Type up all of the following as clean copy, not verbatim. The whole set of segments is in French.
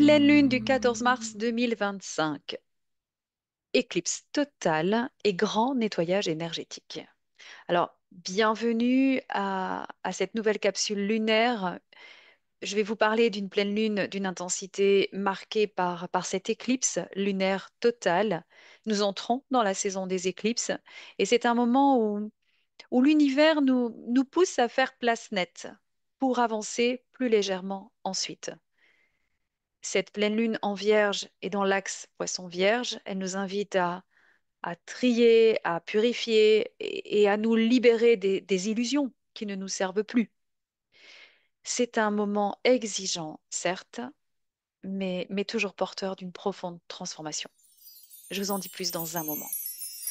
Pleine lune du 14 mars 2025. Éclipse totale et grand nettoyage énergétique. Alors, bienvenue à cette nouvelle capsule lunaire. Je vais vous parler d'une pleine lune d'une intensité marquée par cette éclipse lunaire totale. Nous entrons dans la saison des éclipses et c'est un moment où l'univers nous pousse à faire place nette pour avancer plus légèrement ensuite. Cette pleine lune en Vierge et dans l'axe Poisson-Vierge, elle nous invite à trier, à purifier et à nous libérer des illusions qui ne nous servent plus. C'est un moment exigeant, certes, mais toujours porteur d'une profonde transformation. Je vous en dis plus dans un moment.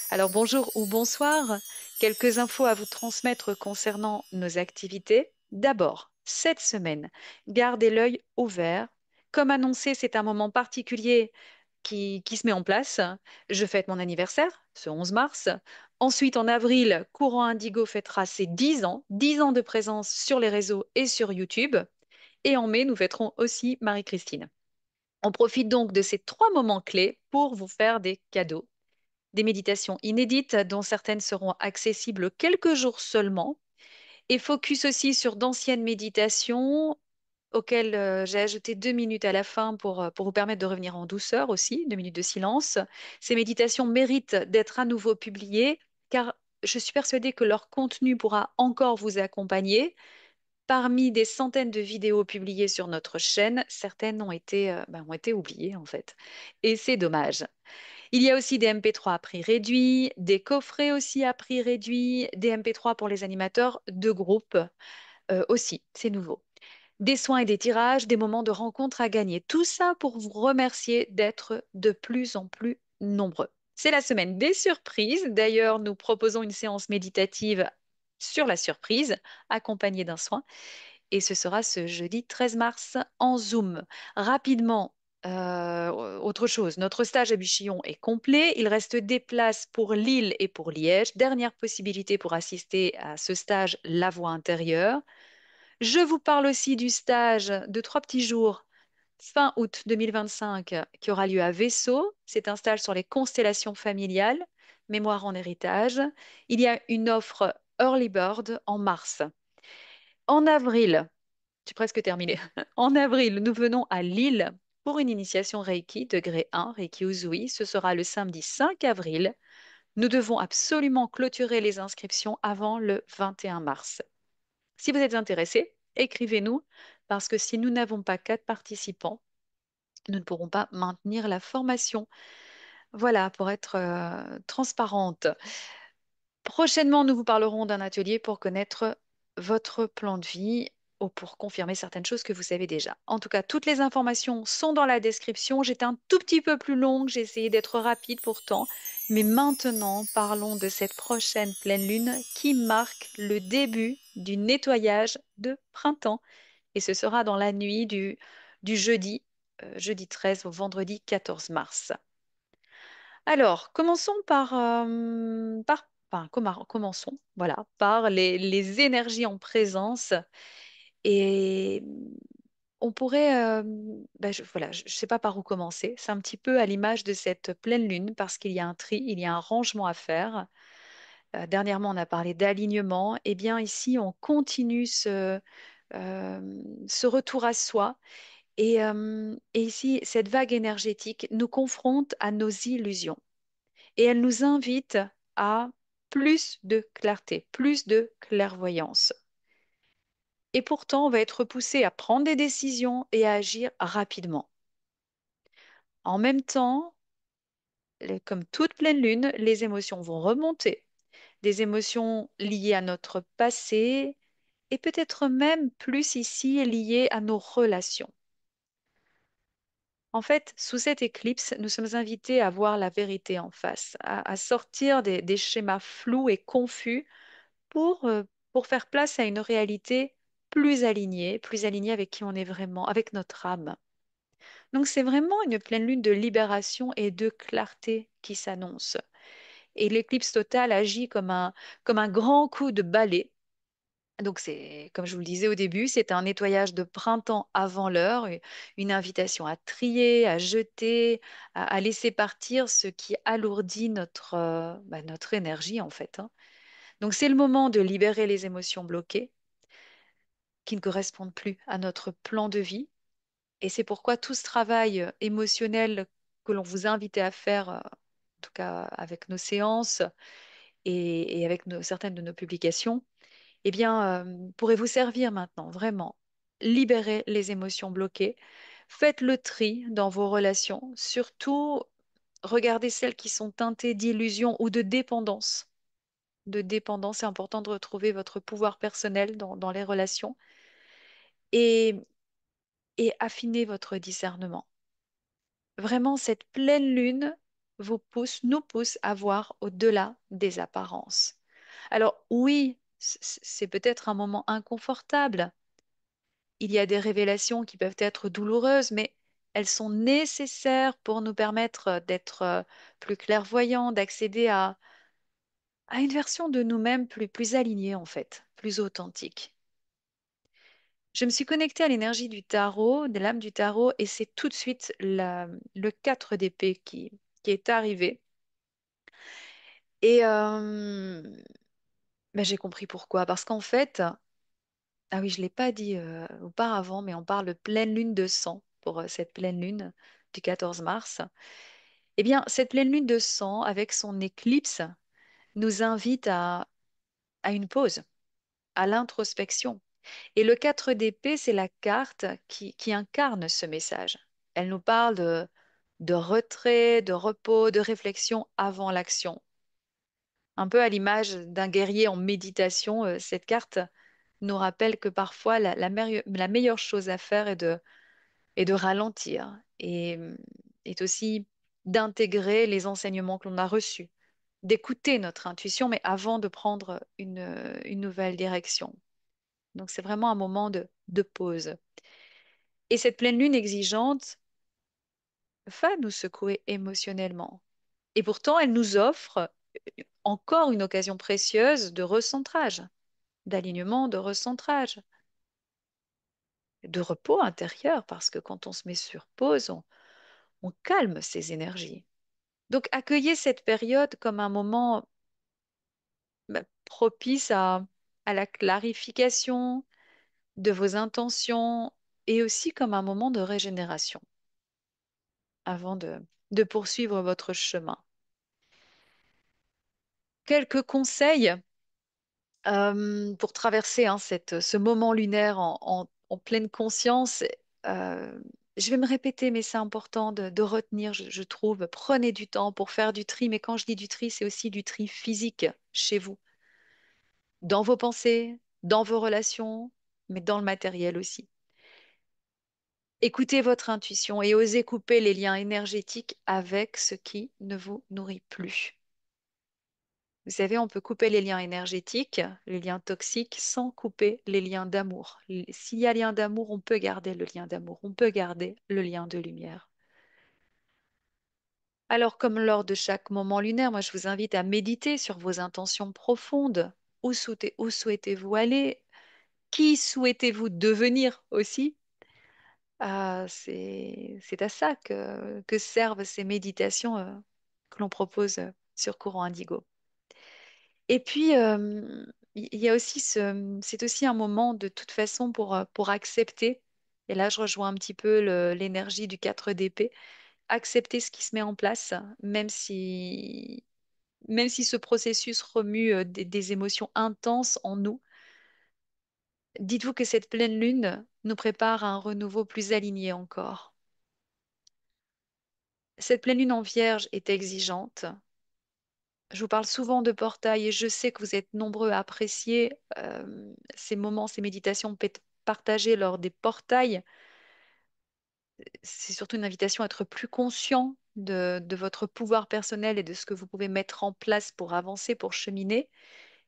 Alors bonjour ou bonsoir, quelques infos à vous transmettre concernant nos activités. D'abord, cette semaine, gardez l'œil ouvert. Comme annoncé, c'est un moment particulier qui se met en place. Je fête mon anniversaire, ce 11 mars. Ensuite, en avril, Courant Indigo fêtera ses 10 ans de présence sur les réseaux et sur YouTube. Et en mai, nous fêterons aussi Marie-Christine. On profite donc de ces trois moments clés pour vous faire des cadeaux, des méditations inédites dont certaines seront accessibles quelques jours seulement, et focus aussi sur d'anciennes méditations auxquelles j'ai ajouté 2 minutes à la fin pour vous permettre de revenir en douceur aussi, 2 minutes de silence. Ces méditations méritent d'être à nouveau publiées car je suis persuadée que leur contenu pourra encore vous accompagner. Parmi des centaines de vidéos publiées sur notre chaîne, certaines ont été oubliées en fait. Et c'est dommage. Il y a aussi des MP3 à prix réduit, des coffrets aussi à prix réduit, des MP3 pour les animateurs de groupe aussi, c'est nouveau. Des soins et des tirages, des moments de rencontre à gagner. Tout ça pour vous remercier d'être de plus en plus nombreux. C'est la semaine des surprises. D'ailleurs, nous proposons une séance méditative sur la surprise, accompagnée d'un soin. Et ce sera ce jeudi 13 mars en Zoom. Rapidement, autre chose, notre stage à Buchillon est complet. Il reste des places pour Lille et pour Liège. Dernière possibilité pour assister à ce stage La Voix intérieure. Je vous parle aussi du stage de 3 petits jours fin août 2025 qui aura lieu à Vaisseau. C'est un stage sur les constellations familiales, mémoire en héritage. Il y a une offre Early Bird en mars. En avril, j'ai presque terminé. En avril, nous venons à Lille pour une initiation Reiki, degré 1, Reiki Uzui. Ce sera le samedi 5 avril. Nous devons absolument clôturer les inscriptions avant le 21 mars. Si vous êtes intéressé, écrivez-nous parce que si nous n'avons pas 4 participants, nous ne pourrons pas maintenir la formation. Voilà, pour être transparente. Prochainement, nous vous parlerons d'un atelier pour connaître votre plan de vie ou pour confirmer certaines choses que vous savez déjà. En tout cas, toutes les informations sont dans la description. J'étais un tout petit peu plus longue, j'ai essayé d'être rapide pourtant. Mais maintenant, parlons de cette prochaine pleine lune qui marque le début du nettoyage de printemps. Et ce sera dans la nuit du jeudi, jeudi 13 au vendredi 14 mars. Alors, commençons commençons, voilà, par les énergies en présence. Et on pourrait, voilà, je ne sais pas par où commencer. C'est un petit peu à l'image de cette pleine lune parce qu'il y a un tri, il y a un rangement à faire. Dernièrement, on a parlé d'alignement. Eh bien, ici, on continue ce retour à soi. Et ici, cette vague énergétique nous confronte à nos illusions et elle nous invite à plus de clarté, plus de clairvoyance. Et pourtant, on va être poussé à prendre des décisions et à agir rapidement. En même temps, comme toute pleine lune, les émotions vont remonter, des émotions liées à notre passé et peut-être même plus ici liées à nos relations. En fait, sous cette éclipse, nous sommes invités à voir la vérité en face, à sortir des schémas flous et confus pour faire place à une réalité plus alignée avec qui on est vraiment, avec notre âme. Donc c'est vraiment une pleine lune de libération et de clarté qui s'annonce. Et l'éclipse totale agit comme un grand coup de balai Donc, comme je vous le disais au début, c'est un nettoyage de printemps avant l'heure, une invitation à trier, à jeter, à laisser partir ce qui alourdit notre énergie, en fait, hein. Donc, c'est le moment de libérer les émotions bloquées qui ne correspondent plus à notre plan de vie. Et c'est pourquoi tout ce travail émotionnel que l'on vous invite à faire, en tout cas avec nos séances et avec certaines de nos publications, eh bien, pourrait vous servir maintenant, vraiment. Libérez les émotions bloquées. Faites le tri dans vos relations. Surtout, regardez celles qui sont teintées d'illusion ou de dépendance. De dépendance, c'est important de retrouver votre pouvoir personnel dans les relations et, et affiner votre discernement. Vraiment, cette pleine lune nous pousse à voir au-delà des apparences. Alors oui, c'est peut-être un moment inconfortable. Il y a des révélations qui peuvent être douloureuses, mais elles sont nécessaires pour nous permettre d'être plus clairvoyants, d'accéder à une version de nous-mêmes plus alignée en fait, plus authentique. Je me suis connectée à l'énergie du tarot, de l'âme du tarot, et c'est tout de suite le 4 d'épée qui est arrivé. Et ben, j'ai compris pourquoi. Parce qu'en fait, ah oui, je ne l'ai pas dit auparavant, mais on parle de pleine lune de sang pour cette pleine lune du 14 mars. Eh bien, cette pleine lune de sang, avec son éclipse, nous invite à une pause, à l'introspection. Et le 4 d'épée, c'est la carte qui incarne ce message. Elle nous parle de retrait, de repos, de réflexion avant l'action. Un peu à l'image d'un guerrier en méditation, cette carte nous rappelle que parfois la meilleure chose à faire est de ralentir et est aussi d'intégrer les enseignements que l'on a reçus, d'écouter notre intuition, mais avant de prendre une nouvelle direction. Donc c'est vraiment un moment de pause. Et cette pleine lune exigeante va nous secouer émotionnellement. Et pourtant, elle nous offre encore une occasion précieuse de recentrage, d'alignement, de recentrage, de repos intérieur, parce que quand on se met sur pause, on calme ses énergies. Donc, accueillez cette période comme un moment propice à la clarification de vos intentions et aussi comme un moment de régénération avant de poursuivre votre chemin. Quelques conseils pour traverser hein, ce moment lunaire en pleine conscience. euh, je vais me répéter, mais c'est important de retenir, je trouve. Prenez du temps pour faire du tri, mais quand je dis du tri, c'est aussi du tri physique chez vous, dans vos pensées, dans vos relations, mais dans le matériel aussi. Écoutez votre intuition et osez couper les liens énergétiques avec ce qui ne vous nourrit plus. Vous savez, on peut couper les liens énergétiques, les liens toxiques, sans couper les liens d'amour. S'il y a lien d'amour, on peut garder le lien d'amour, on peut garder le lien de lumière. Alors, comme lors de chaque moment lunaire, moi, je vous invite à méditer sur vos intentions profondes. Où souhaitez-vous aller? Qui souhaitez-vous devenir aussi? Ah, c'est à ça que servent ces méditations que l'on propose sur Courant Indigo. Et puis, il y a aussi c'est aussi un moment de toute façon pour accepter, et là je rejoins un petit peu l'énergie du 4 d'épée, accepter ce qui se met en place, même si ce processus remue des émotions intenses en nous. Dites-vous que cette pleine lune nous prépare à un renouveau plus aligné encore. Cette pleine lune en Vierge est exigeante. Je vous parle souvent de portail et je sais que vous êtes nombreux à apprécier ces moments, ces méditations partagées lors des portails. C'est surtout une invitation à être plus conscient de votre pouvoir personnel et de ce que vous pouvez mettre en place pour avancer, pour cheminer.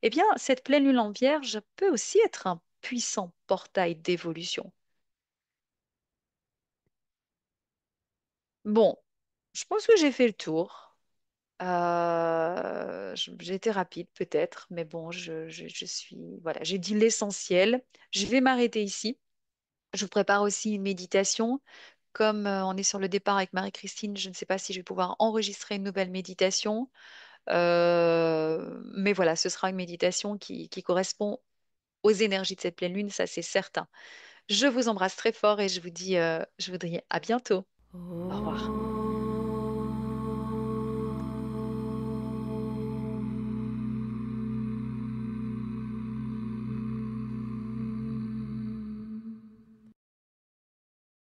Eh bien, cette pleine lune en Vierge peut aussi être un puissant portail d'évolution. Bon, je pense que j'ai fait le tour. J'ai été rapide peut-être, mais bon, je suis, voilà, j'ai dit l'essentiel. Je vais m'arrêter ici. Je vous prépare aussi une méditation. Comme on est sur le départ avec Marie-Christine, je ne sais pas si je vais pouvoir enregistrer une nouvelle méditation. Mais voilà, ce sera une méditation qui correspond aux énergies de cette pleine lune, ça c'est certain. Je vous embrasse très fort et je vous dis à bientôt. Au revoir.